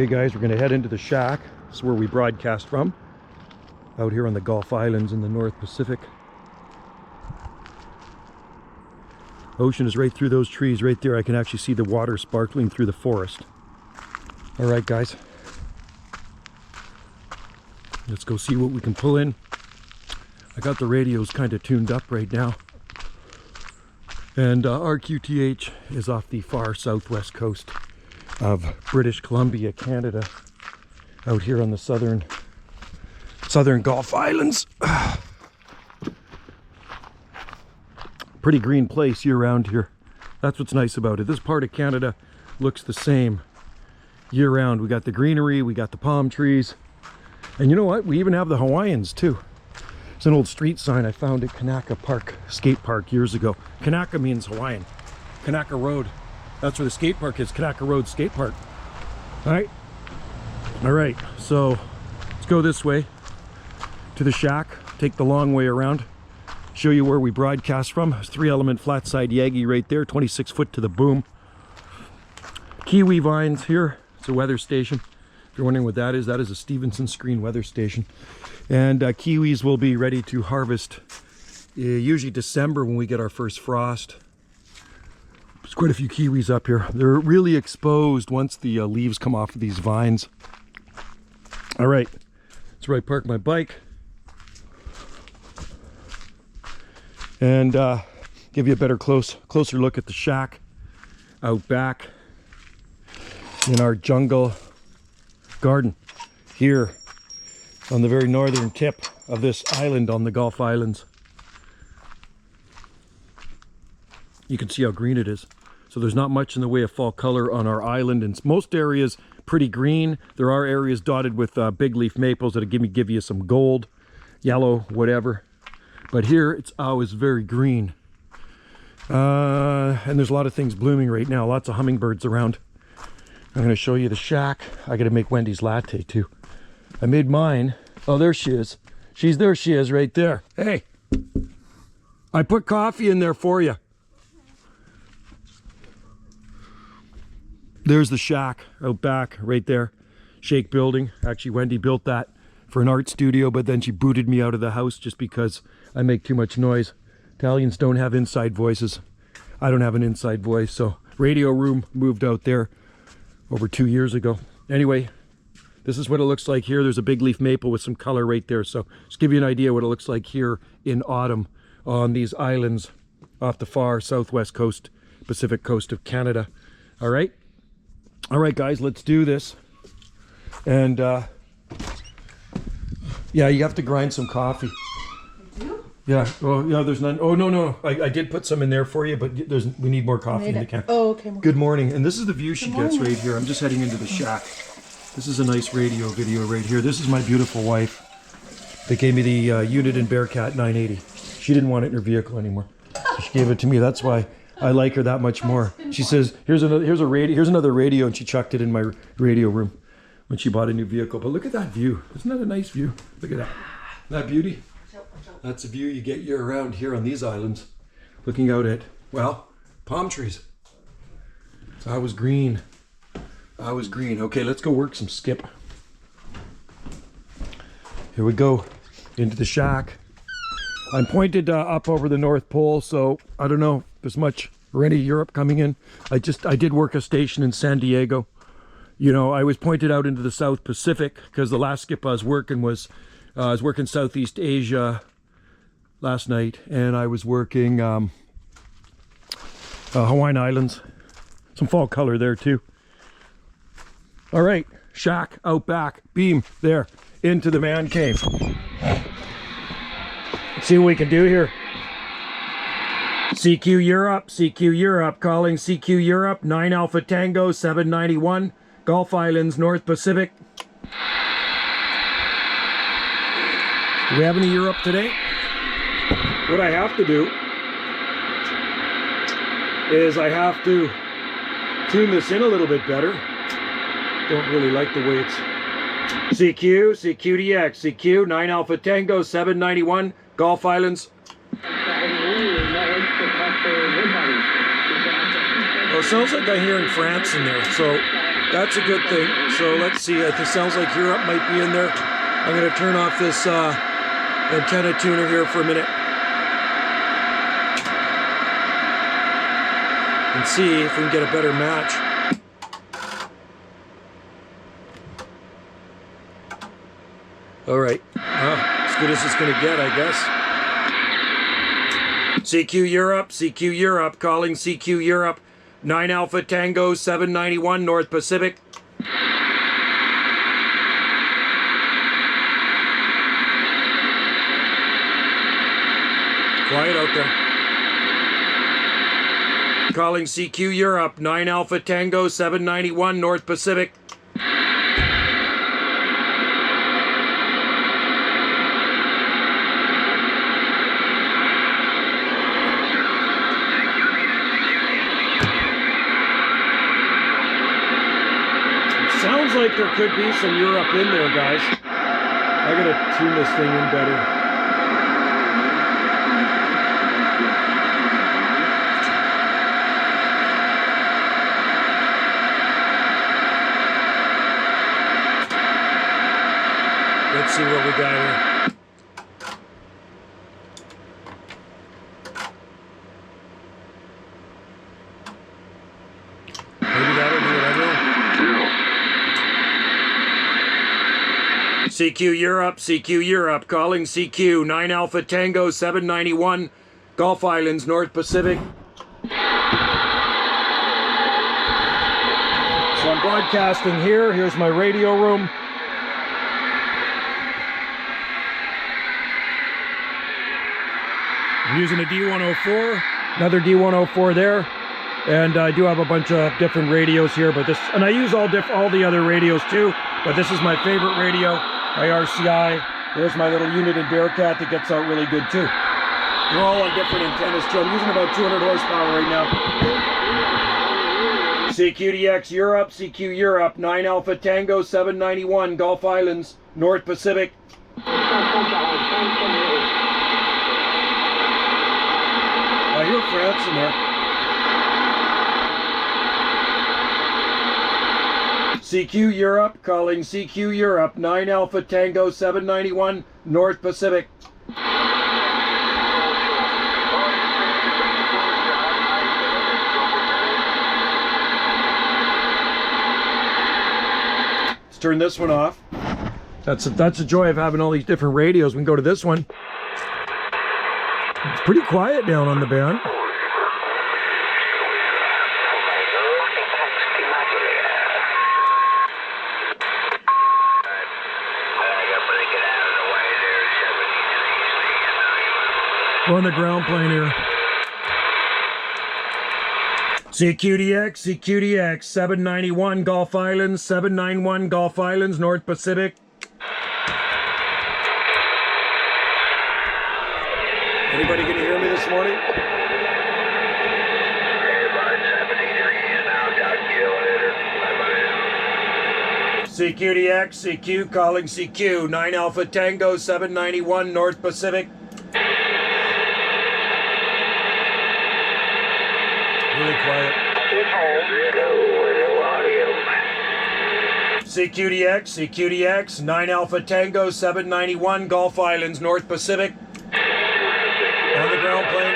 Okay guys, we're gonna head into the shack. This is where we broadcast from, out here on the Gulf Islands in the North Pacific. Ocean is right through those trees right there. I can actually see the water sparkling through the forest. All right guys, let's go see what we can pull in. I got the radios kind of tuned up right now. And CQDX is off the far southwest coast of British Columbia, Canada, out here on the southern Gulf Islands. Pretty green place year round here. That's what's nice about it. This part of Canada looks the same year round. We got the greenery, we got the palm trees, and you know what? We even have the Hawaiians too. It's an old street sign I found at Kanaka Park skate park years ago. Kanaka means Hawaiian. Kanaka Road. That's where the skate park is, Kanaka Road Skate Park. All right, so let's go this way to the shack, take the long way around, show you where we broadcast from. It's 3-element flat side Yagi right there, 26 foot to the boom. Kiwi vines here. It's a weather station. If you're wondering what that is a Stevenson screen weather station. And kiwis will be ready to harvest usually December when we get our first frost. There's quite a few kiwis up here. They're really exposed once the leaves come off of these vines. All right, that's where I park my bike. And give you a better closer look at the shack out back in our jungle garden here on the very northern tip of this island on the Gulf Islands. You can see how green it is. So there's not much in the way of fall color on our island. In most areas, pretty green. There are areas dotted with big leaf maples that'll give you some gold, yellow, whatever. But here, it's always very green. And there's a lot of things blooming right now. Lots of hummingbirds around. I'm gonna show you the shack. I gotta make Wendy's latte too. I made mine. Oh, there she is. There she is right there. Hey, I put coffee in there for you. There's the shack out back right there. Shake building. Actually, Wendy built that for an art studio, but then she booted me out of the house just because I make too much noise. Italians don't have inside voices. I don't have an inside voice, so radio room moved out there over 2 years ago. Anyway, this is what it looks like here. There's a big leaf maple with some color right there. So just give you an idea what it looks like here in autumn on these islands off the far southwest coast, Pacific coast of Canada. All right. All right, guys, let's do this. And yeah, you have to grind some coffee. I do? Yeah. Well, yeah, there's none. Oh, no. I did put some in there for you, but we need more coffee in the can. Oh, okay. Good morning. And this is the view she gets right here. I'm just heading into the shack. This is a nice radio video right here. This is my beautiful wife. They gave me the Unit and Bearcat 980. She didn't want it in her vehicle anymore, so she gave it to me. That's why I like her that much more. She says, here's another radio, and she chucked it in my radio room when she bought a new vehicle. But look at that view. Isn't that a nice view? Look at that. Isn't that beauty? That's a view you get year round here on these islands, looking out at, well, palm trees. So I was green. Okay, let's go work some skip. Here we go into the shack. I'm pointed up over the North Pole, so I don't know if there's much or any Europe coming in. I did work a station in San Diego. You know, I was pointed out into the South Pacific because the last skip I was working was Southeast Asia last night, and I was working Hawaiian Islands. Some fall color there too. All right, shack out back, beam there into the man cave. Let's see what we can do here. CQ Europe, calling CQ Europe, 9 Alpha Tango 791, Gulf Islands, North Pacific. Do we have any Europe today? What I have to do is I have to tune this in a little bit better. Don't really like the way it's... CQDX, CQ, 9 Alpha Tango 791, Gulf Islands. Well, it sounds like I'm hearing France in there, so That's a good thing. So let's see. It sounds like Europe might be in there. I'm going to turn off this antenna tuner here for a minute. And see if we can get a better match. All right. As good as it's going to get, I guess. CQ Europe, calling CQ Europe. 9 Alpha Tango 791 North Pacific. Quiet out there. Calling CQ Europe, 9 Alpha Tango 791 North Pacific. Sounds like there could be some Europe in there, guys. I gotta tune this thing in better. Let's see what we got here. Maybe that'll do it, I don't know. CQ Europe, calling CQ, 9 Alpha Tango 791, Gulf Islands, North Pacific. So I'm broadcasting here. Here's my radio room. I'm using a D104, another D104 there. And I do have a bunch of different radios here, but and I use all the other radios too, but this is my favorite radio, my RCI. There's my little unit in Bearcat that gets out really good too. They're all on different antennas too. I'm using about 200 horsepower right now. CQDX CQ Europe, 9 Alpha Tango 791, Gulf Islands, North Pacific. I hear France in there. CQ Europe, calling CQ Europe, 9 Alpha Tango 791, North Pacific. Let's turn this one off. That's the joy of having all these different radios. We can go to this one. It's pretty quiet down on the band. We're on the ground plane here. CQDX, 791 Gulf Islands, 791 Gulf Islands, North Pacific. Anybody gonna hear me this morning? CQ, calling CQ, 9 Alpha Tango, 791 North Pacific. Really quiet. CQDX, 9 Alpha Tango, 791 Gulf Islands, North Pacific. On the ground plane.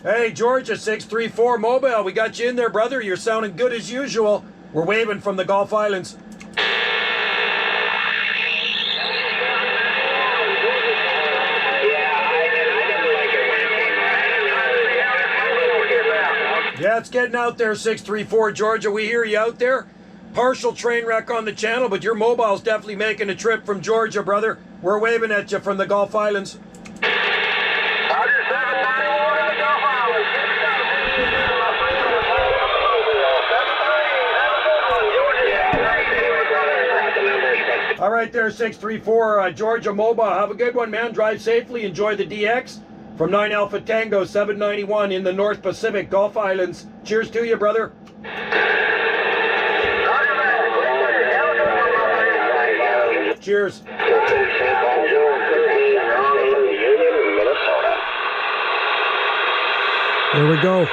Hey, Georgia, 634 Mobile. We got you in there, brother. You're sounding good as usual. We're waving from the Gulf Islands. Yeah, it's getting out there, 634 Georgia. We hear you out there. Partial train wreck on the channel, but your mobile's definitely making a trip from Georgia, brother. We're waving at you from the Gulf Islands. All right there, 634 Georgia Mobile. Have a good one, man. Drive safely. Enjoy the DX. From 9 Alpha Tango 791 in the North Pacific, Gulf Islands. Cheers to you, brother. Cheers. There we go.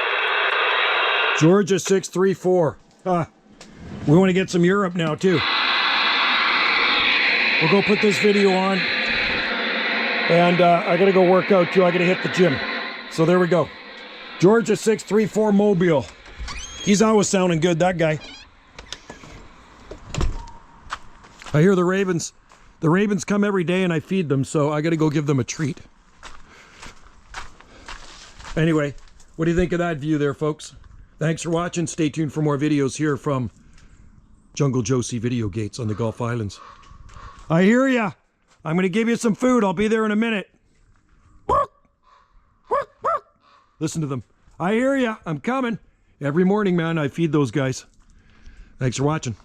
Georgia 634. We want to get some Europe now too. We'll go put this video on. And I gotta go work out too. I gotta hit the gym. So there we go. Georgia 634 Mobile. He's always sounding good, that guy. I hear the ravens. The ravens come every day and I feed them, so I gotta go give them a treat. Anyway, what do you think of that view there, folks? Thanks for watching. Stay tuned for more videos here from Jungle Josie Video Gates on the Gulf Islands. I hear ya. I'm gonna give you some food. I'll be there in a minute. Listen to them. I hear ya. I'm coming. Every morning, man, I feed those guys. Thanks for watching.